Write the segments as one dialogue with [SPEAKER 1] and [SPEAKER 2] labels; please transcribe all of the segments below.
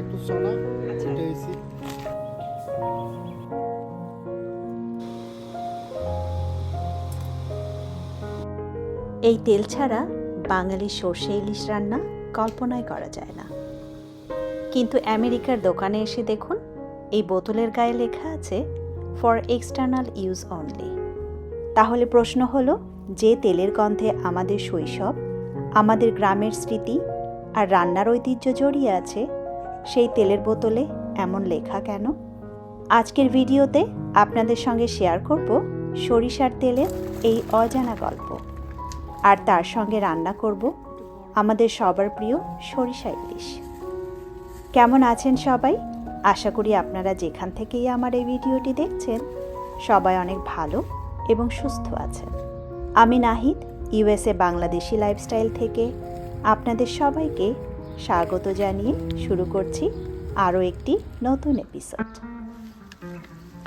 [SPEAKER 1] একটু সোনা
[SPEAKER 2] আচ্ছা।
[SPEAKER 1] এটা হইছে
[SPEAKER 3] এই তেল ছাড়া বাঙালির সর্ষে ইলিশ রান্না কল্পনাই করা যায় না। কিন্তু আমেরিকার দোকানে এসে দেখুন, এই বোতলের গায়ে লেখা আছে ফর এক্সটার্নাল ইউজ অনলি। তাহলে প্রশ্ন হলো, যে তেলের গন্ধে আমাদের শৈশব, আমাদের গ্রামের স্মৃতি আর রান্নার ঐতিহ্য জড়িয়ে আছে, সেই তেলের বোতলে এমন লেখা কেন? আজকের ভিডিওতে আপনাদের সঙ্গে শেয়ার করব সরিষার তেলের এই অজানা গল্প, আর তার সঙ্গে রান্না করব আমাদের সবার প্রিয় সরিষা ইলিশ। কেমন আছেন সবাই? আশা করি আপনারা যেখান থেকেই আমার এই ভিডিওটি দেখছেন সবাই অনেক ভালো এবং সুস্থ আছেন। আমি নাহিদ, ইউএসএ বাংলাদেশি লাইফস্টাইল থেকে আপনাদের সবাইকে স্বাগত জানিয়ে শুরু করছি আরও একটি নতুন এপিসোড।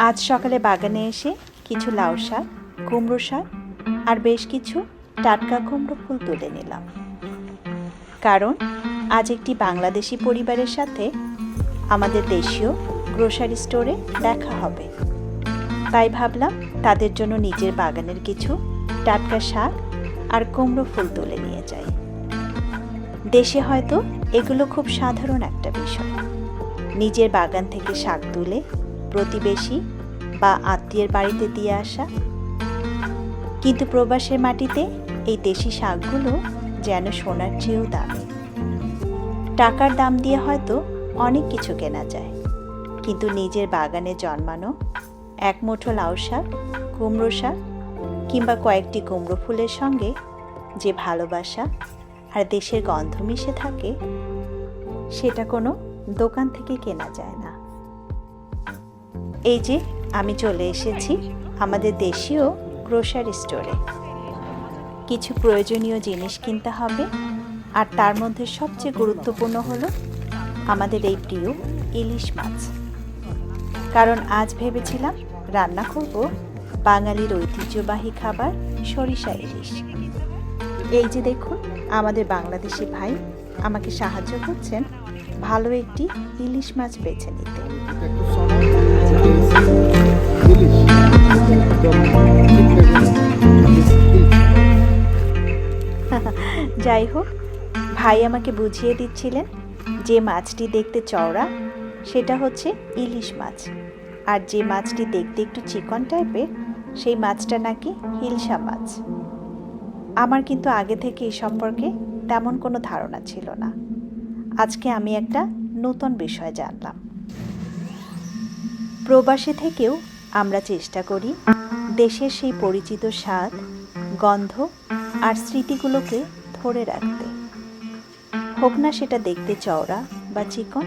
[SPEAKER 3] আজ সকালে বাগানে এসে কিছু লাউ শাক, কুমড়ো শাক আর বেশ কিছু টাটকা কুমড়ো ফুল তুলে নিলাম, কারণ আজ একটি বাংলাদেশি পরিবারের সাথে আমাদের দেশীয় গ্রোসারি স্টোরে দেখা হবে। তাই ভাবলাম তাদের জন্য নিজের বাগানের কিছু টাটকা শাক আর কুমড়ো ফুল তুলে নিয়ে যাই। দেশে হয়তো এগুলো খুব সাধারণ একটা বিষয়, নিজের বাগান থেকে শাক তুলে প্রতিবেশী বা আত্মীয়ের বাড়িতে দিয়ে আসা। কিন্তু প্রবাসের মাটিতে এই দেশি শাকগুলো যেন সোনার চেয়েও দামি। টাকার দাম দিয়ে হয়তো অনেক কিছু কেনা যায়, কিন্তু নিজের বাগানে জন্মানো এক মুঠো লাউ শাক, কুমড়ো শাক কিংবা কয়েকটি কুমড়ো ফুলের সঙ্গে যে ভালোবাসা আর দেশের গন্ধ মিশে থাকে, সেটা কোনো দোকান থেকে কেনা যায় না। এই যে আমি চলে এসেছি আমাদের দেশীয় গ্রোসারি স্টোরে। কিছু প্রয়োজনীয় জিনিস কিনতে হবে, আর তার মধ্যে সবচেয়ে গুরুত্বপূর্ণ হলো আমাদের এই প্রিয় ইলিশ মাছ। কারণ আজ ভেবেছিলাম রান্না করব বাঙালির ঐতিহ্যবাহী খাবার সরিষা ইলিশ। এই যে দেখুন, আমাদের বাংলাদেশি ভাই আমাকে সাহায্য করছেন ভালো একটি ইলিশ মাছ বেছে নিতে।
[SPEAKER 1] এটা একটু সোনা এটা হইছে ইলিশ একদম ঠিক লেভেলের।
[SPEAKER 3] যাই হোক, ভাই আমাকে বুঝিয়ে দিচ্ছিলেন যে মাছটি দেখতে চওড়া সেটা হচ্ছে ইলিশ মাছ, আর যে মাছটি দেখতে একটু চিকন টাইপের সেই মাছটা নাকি হিলসা মাছ। আমার কিন্তু আগে থেকে এই সম্পর্কে তেমন কোনো ধারণা ছিল না। আজকে আমি একটা নতুন বিষয় জানলাম। প্রবাসে থেকেও আমরা চেষ্টা করি দেশের সেই পরিচিত স্বাদ, গন্ধ আর স্মৃতিগুলোকে ধরে রাখতে, হোক না সেটা দেখতে চওড়া বা চিকন,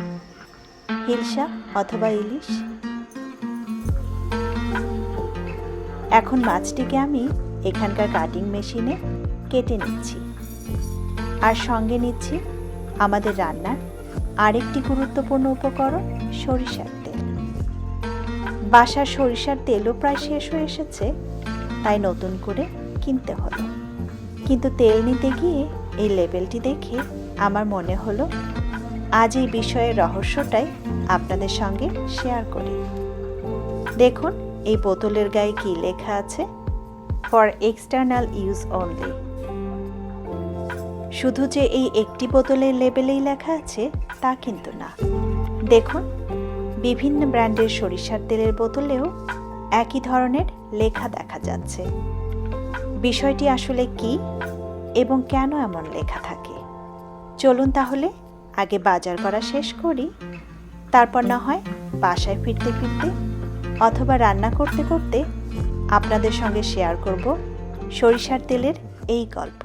[SPEAKER 3] হিলসা অথবা ইলিশ। এখন মাছটিকে আমি এখানকার কাটিং মেশিনে কেটে নিচ্ছি, আর সঙ্গে নিচ্ছি আমাদের রান্নার আরেকটি গুরুত্বপূর্ণ উপকরণ সরিষার তেল। বাসার সরিষার তেলও প্রায় শেষ হয়ে এসেছে, তাই নতুন করে কিনতে হলো। কিন্তু তেল নিতে গিয়ে এই লেবেলটি দেখে আমার মনে হলো আজ এই বিষয়ের রহস্যটাই আপনাদের সঙ্গে শেয়ার করি। দেখুন এই বোতলের গায়ে কি লেখা আছে, ফর এক্সটার্নাল ইউজ অনলি। শুধু যে এই একটি বোতলের লেবেলেই লেখা আছে তা কিন্তু না। দেখুন, বিভিন্ন ব্র্যান্ডের সরিষার তেলের বোতলেও একই ধরনের লেখা দেখা যাচ্ছে। বিষয়টি আসলে কি এবং কেন এমন লেখা থাকে? চলুন তাহলে আগে বাজার করা শেষ করি, তারপর না হয় বাসায় ফিরতে ফিরতে অথবা রান্না করতে করতে আপনাদের সঙ্গে শেয়ার করব সরিষার তেলের এই গল্প।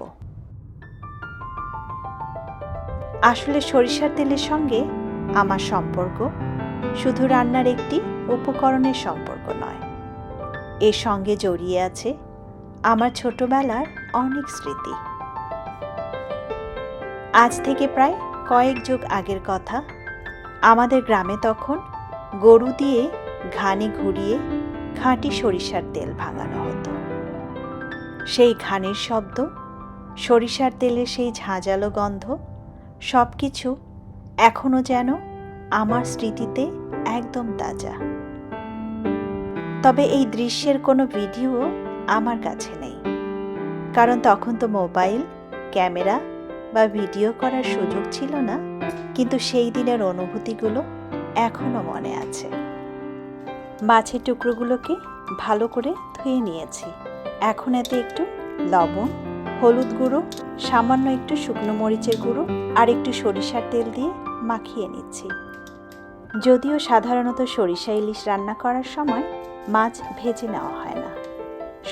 [SPEAKER 3] আসলে সরিষার তেলের সঙ্গে আমার সম্পর্ক শুধু রান্নার একটি উপকরণের সম্পর্ক নয়, এর সঙ্গে জড়িয়ে আছে আমার ছোটবেলার অনেক স্মৃতি। আজ থেকে প্রায় কয়েক যুগ আগের কথা। আমাদের গ্রামে তখন গরু দিয়ে ঘানি ঘুরিয়ে খাঁটি সরিষার তেল ভাঙানো হতো। সেই ঘানির শব্দ, সরিষার তেলের সেই ঝাঁঝালো গন্ধ, সব কিছু এখনও যেন আমার স্মৃতিতে একদম তাজা। তবে এই দৃশ্যের কোনো ভিডিও আমার কাছে নেই, কারণ তখন তো মোবাইল, ক্যামেরা বা ভিডিও করার সুযোগ ছিল না। কিন্তু সেই দিনের অনুভূতিগুলো এখনো মনে আছে। মাছের টুকরোগুলোকে ভালো করে ধুয়ে নিয়েছি। এখন এতে একটু লবণ, হলুদ গুঁড়ো, সামান্য একটু শুকনো মরিচের গুঁড়ো আর একটু সরিষার তেল দিয়ে মাখিয়ে নিচ্ছি। যদিও সাধারণত সরিষা ইলিশ রান্না করার সময় মাছ ভেজে নেওয়া হয় না,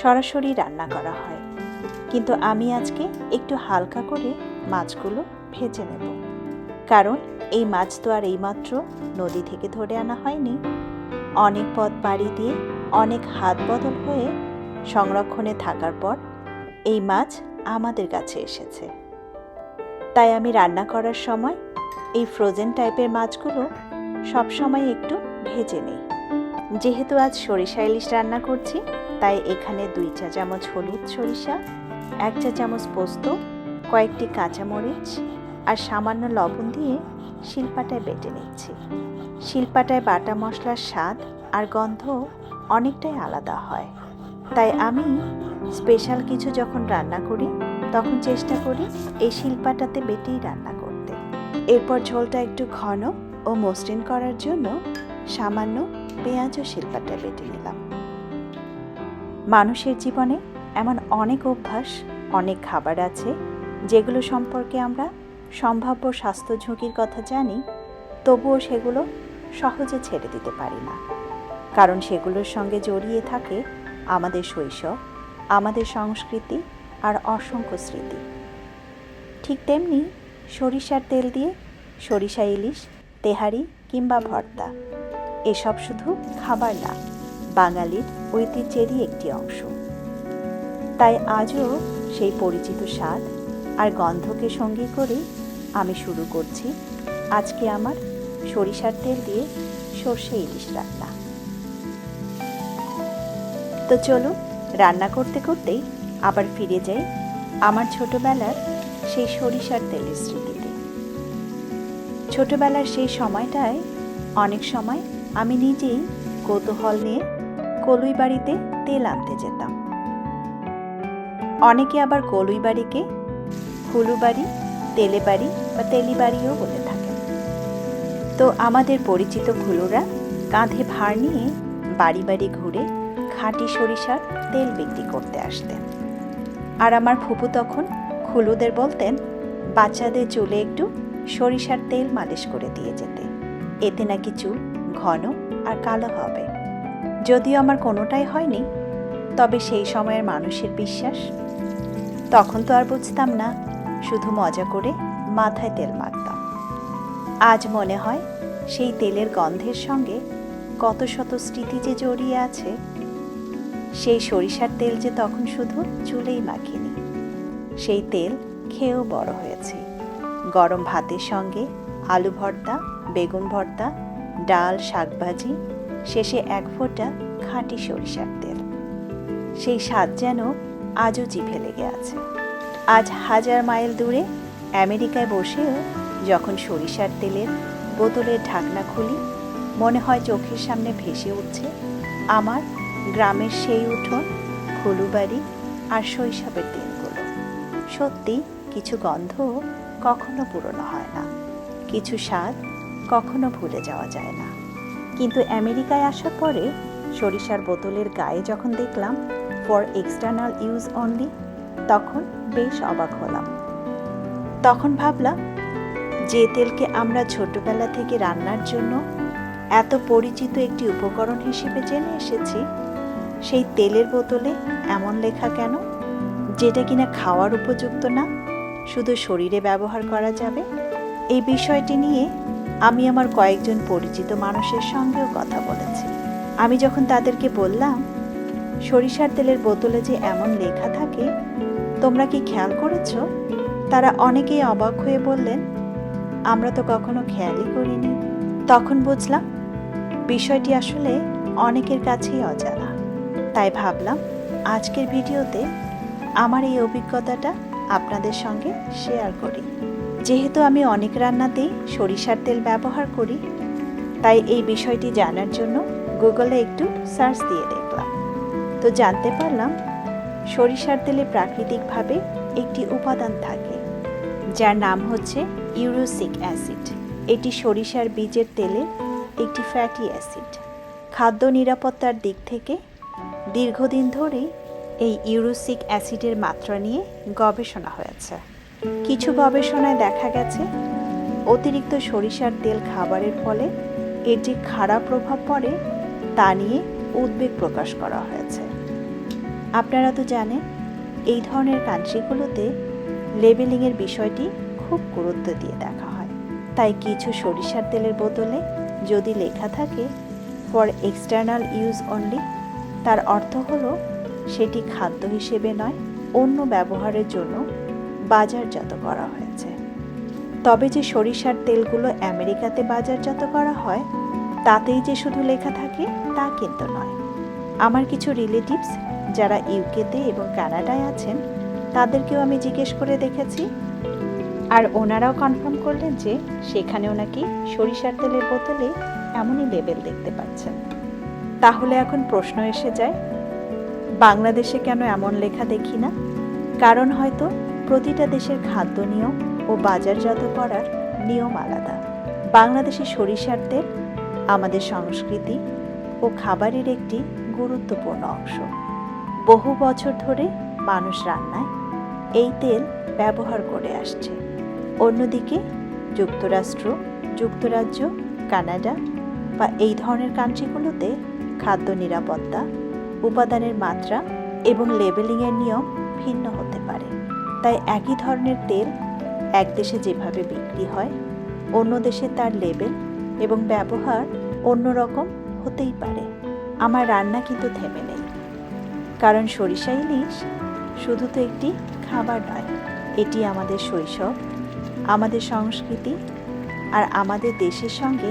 [SPEAKER 3] সরাসরি রান্না করা হয়। কিন্তু আমি আজকে একটু হালকা করে মাছগুলো ভেজে নেব, কারণ এই মাছ তো আর এইমাত্র নদী থেকে ধরে আনা হয়নি। অনেক পথ পাড়ি দিয়ে, অনেক হাত বদল হয়ে সংরক্ষণে থাকার পর এই মাছ আমাদের কাছে এসেছে। তাই আমি রান্না করার সময় এই ফ্রোজেন টাইপের মাছগুলো সবসময় একটু ভেজে নিই। যেহেতু আজ সরিষা ইলিশ রান্না করছি, তাই এখানে 2 চা চামচ হলুদ সরিষা, 1 চা চামচ পোস্ত, কয়েকটি কাঁচামরিচ আর সামান্য লবণ দিয়ে শিলপাটায় বেটে নিচ্ছি। শিলপাটায় বাটা মশলার স্বাদ আর গন্ধ অনেকটাই আলাদা হয়। তাই আমি স্পেশাল কিছু যখন রান্না করি, তখন চেষ্টা করি এই শিলপাটাতে বেটেই রান্না করতে। এরপর ঝোলটা একটু ঘন ও মসৃণ করার জন্য সামান্য পেঁয়াজও শিলপাটায় বেটে নিলাম। মানুষের জীবনে এমন অনেক অভ্যাস, অনেক খাবার আছে যেগুলো সম্পর্কে আমরা সম্ভাব্য স্বাস্থ্য ঝুঁকির কথা জানি, তবুও সেগুলো সহজে ছেড়ে দিতে পারি না, কারণ সেগুলোর সঙ্গে জড়িয়ে থাকে আমাদের শৈশব, আমাদের সংস্কৃতি আর অসংখ্য স্মৃতি। ঠিক তেমনি সরিষার তেল দিয়ে সরিষা ইলিশ, তেহারি কিংবা ভর্তা এসব শুধু খাবার না, বাঙালির ঐতিহ্যেরই একটি অংশ। তাই আজও সেই পরিচিত স্বাদ আর গন্ধকে সঙ্গী করে আমি শুরু করছি আজকে আমার সরিষার তেল দিয়ে সর্ষে ইলিশ রান্না। তো চলো রান্না করতে করতেই আবার ফিরে যাই আমার ছোটবেলার সেই সরিষার তেলের স্মৃতিতে। ছোটবেলার সেই সময়টায় অনেক সময় আমি নিজেই কৌতূহল নিয়ে কলুই বাড়িতে তেল আনতে যেতাম। অনেকে আবার কলুই বাড়িকে খুলু বাড়ি, তেলে বাড়ি বা তেলি বাড়িও বলে থাকেন। তো আমাদের পরিচিত খুলুরা কাঁধে ভার নিয়ে বাড়ি বাড়ি ঘুরে খাঁটি সরিষার তেল বিক্রি করতে আসতেন। আর আমার ফুপু তখন খুলুদের বলতেন বাচ্চাদের চুলে একটু সরিষার তেল মালিশ করে দিয়ে যেতে, এতে নাকি চুল ঘন আর কালো হবে। যদিও আমার কোনোটাই হয়নি, তবে সেই সময়ের মানুষের বিশ্বাস। তখন তো আর বুঝতাম না, শুধু মজা করে মাথায় তেল মাখতাম। আজ মনে হয় সেই তেলের গন্ধের সঙ্গে কত শত স্মৃতি যে জড়িয়ে আছে। সেই সরিষার তেল যে তখন শুধু চুলেই মাখিনি, সেই তেল খেয়েও বড় হয়েছে। গরম ভাতের সঙ্গে আলু ভর্তা, বেগুন ভর্তা, ডাল, শাকভাজি, শেষে 1 ফোঁটা খাঁটি সরিষার তেল। সেই স্বাদ যেন আজও জিভে লেগে আছে। আজ 1000 মাইল দূরে আমেরিকায় বসেও যখন সরিষার তেলের বোতলের ঢাকনা খুলি, মনে হয় চোখের সামনে ভেসে উঠছে আমার গ্রামের সেই উঠোন, খুলুবাড়ি আর শৈশবের দিনগুলো। সত্যি কিছু গন্ধ কখনো পুরনো হয় না, কিছু স্বাদ কখনো ভুলে যাওয়া যায় না। কিন্তু আমেরিকায় আসার পরে সরিষার বোতলের গায়ে যখন দেখলাম ফর এক্সটার্নাল ইউজ অনলি, তখন বেশ অবাক হলাম। তখন ভাবলাম, যে তেলকে আমরা ছোটবেলা থেকে রান্নার জন্য এত পরিচিত একটি উপকরণ হিসেবে জেনে এসেছি, সেই তেলের বোতলে এমন লেখা কেন, যেটা কিনা খাওয়ার উপযুক্ত না, শুধু শরীরে ব্যবহার করা যাবে? এই বিষয়টি নিয়ে আমি আমার কয়েকজন পরিচিত মানুষের সঙ্গেও কথা বলেছি। আমি যখন তাদেরকে বললাম সরিষার তেলের বোতলে যে এমন লেখা থাকে, তোমরা কি খেয়াল করেছো? তারা অনেকেই অবাক হয়ে বললেন, আমরা তো কখনো খেয়ালই করিনি। তখন বুঝলাম বিষয়টি আসলে অনেকের কাছেই অজানা। তাই ভাবলাম আজকের ভিডিওতে আমার এই অভিজ্ঞতাটা আপনাদের সঙ্গে শেয়ার করি। যেহেতু আমি অনেক রান্নাতেই সরিষার তেল ব্যবহার করি, তাই এই বিষয়টি জানার জন্য গুগলে একটু সার্চ দিয়ে দেখলাম। তো জানতে পারলাম সরিষার তেলে প্রাকৃতিকভাবে একটি উপাদান থাকে যার নাম হচ্ছে ইউরোসিক অ্যাসিড। এটি সরিষার বীজের তেলে একটি ফ্যাটি অ্যাসিড। খাদ্য নিরাপত্তার দিক থেকে দীর্ঘদিন ধরেই এই ইউরোসিক অ্যাসিডের মাত্রা নিয়ে গবেষণা হয়েছে। কিছু গবেষণায় দেখা গেছে অতিরিক্ত সরিষার তেল খাবারের ফলে এর যে খারাপ প্রভাব পড়ে তা নিয়ে উদ্বেগ প্রকাশ করা হয়েছে। আপনারা তো জানেন এই ধরনের কান্ট্রিগুলোতে লেবেলিংয়ের বিষয়টি খুব গুরুত্ব দিয়ে দেখা হয়। তাই কিছু সরিষার তেলের বোতলে যদি লেখা থাকে ফর এক্সটার্নাল ইউজ অনলি, তার অর্থ হলো সেটি খাদ্য হিসেবে নয়, অন্য ব্যবহারের জন্য বাজারজাত করা হয়েছে। তবে যে সরিষার তেলগুলো আমেরিকাতে বাজারজাত করা হয় তাতেই যে শুধু লেখা থাকে তা কিন্তু নয়। আমার কিছু রিলেটিভস যারা ইউকেতে এবং কানাডায় আছেন তাদেরকেও আমি জিজ্ঞেস করে দেখেছি, আর ওনারাও কনফার্ম করলেন যে সেখানেও নাকি সরিষার তেলের বোতলে এমনই লেবেল দেখতে পাচ্ছেন। তাহলে এখন প্রশ্ন এসে যায়, বাংলাদেশে কেন এমন লেখা দেখি না? কারণ হয়তো প্রতিটা দেশের খাদ্য নিয়ম ও বাজারজাত করার নিয়ম আলাদা। বাংলাদেশে সরিষার তেল আমাদের সংস্কৃতি ও খাবারের একটি গুরুত্বপূর্ণ অংশ। বহু বছর ধরে মানুষ রান্নায় এই তেল ব্যবহার করে আসছে। অন্যদিকে যুক্তরাষ্ট্র, যুক্তরাজ্য, কানাডা বা এই ধরনের কান্ট্রিগুলোতে খাদ্য নিরাপত্তা, উপাদানের মাত্রা এবং লেবেলিংয়ের নিয়ম ভিন্ন হতে পারে। তাই একই ধরনের তেল এক দেশে যেভাবে বিক্রি হয়, অন্য দেশে তার লেবেল এবং ব্যবহার অন্যরকম হতেই পারে। আমার রান্না কিন্তু থেমে নেই, কারণ সরিষা ইলিশ শুধু তো একটি খাবার নয়, এটি আমাদের শৈশব, আমাদের সংস্কৃতি আর আমাদের দেশের সঙ্গে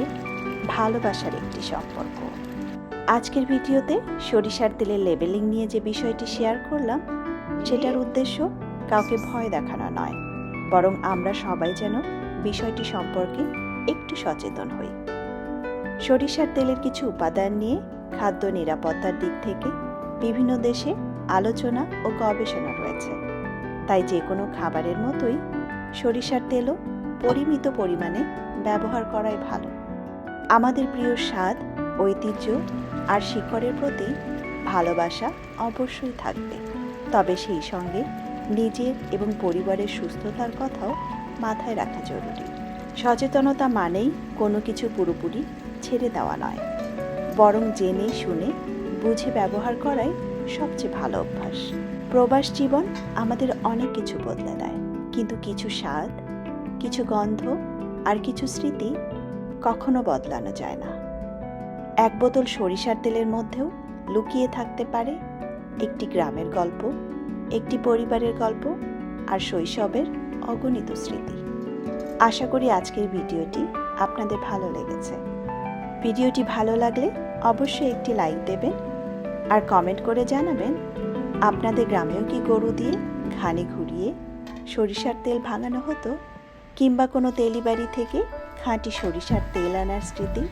[SPEAKER 3] ভালোবাসার একটি সম্পর্ক। আজকের ভিডিওতে সরিষার তেলের লেবেলিং নিয়ে যে বিষয়টি শেয়ার করলাম সেটার উদ্দেশ্য কাউকে ভয় দেখানো নয়, বরং আমরা সবাই যেন বিষয়টি সম্পর্কে একটু সচেতন হই। সরিষার তেলের কিছু উপাদান নিয়ে খাদ্য নিরাপত্তার দিক থেকে বিভিন্ন দেশে আলোচনা ও গবেষণা রয়েছে। তাই যে কোনো খাবারের মতোই সরিষার তেলও পরিমিত পরিমাণে ব্যবহার করাই ভালো। আমাদের প্রিয় স্বাদ, ঐতিহ্য আর শিকড়ের প্রতি ভালোবাসা অবশ্যই থাকবে, তবে সেই সঙ্গে নিজের এবং পরিবারের সুস্থতার কথাও মাথায় রাখা জরুরি। সচেতনতা মানেই কোনো কিছু পুরোপুরি ছেড়ে দেওয়া নয়, বরং জেনে শুনে বুঝে ব্যবহার করাই সবচেয়ে ভালো অভ্যাস। প্রবাস জীবন আমাদের অনেক কিছু বদলে দেয়, কিন্তু কিছু স্বাদ, কিছু গন্ধ আর কিছু স্মৃতি কখনো বদলানো যায় না। এক বোতল সরিষার তেলের মধ্যেও লুকিয়ে থাকতে পারে একটি গ্রামের গল্প, একটি পরিবারের গল্প আর শৈশবের অগণিত স্মৃতি। আশা করি আজকের ভিডিওটি আপনাদের ভালো লেগেছে। ভিডিওটি ভালো লাগলে অবশ্যই একটি লাইক দেবেন আর কমেন্ট করে জানাবেন আপনাদের গ্রামেও কি গরু দিয়ে ঘানি ঘুরিয়ে সরিষার তেল ভাঙানো হতো, কিংবা কোনো তেলিবাড়ি থেকে খাঁটি সরিষার তেল আনার স্মৃতি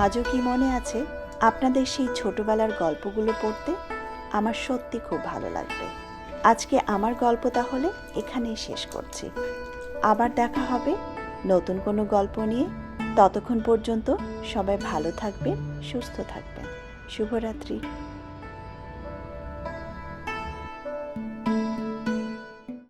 [SPEAKER 3] আজও কি মনে আছে? আপনাদের সেই ছোটবেলার গল্পগুলো পড়তে আমার সত্যি খুব ভালো লাগবে। আজকে আমার গল্প তাহলে এখানেই শেষ করছি। আবার দেখা হবে নতুন কোনো গল্প নিয়ে। ততক্ষণ পর্যন্ত সবাই ভালো থাকবেন, সুস্থ থাকবেন। শুভরাত্রি।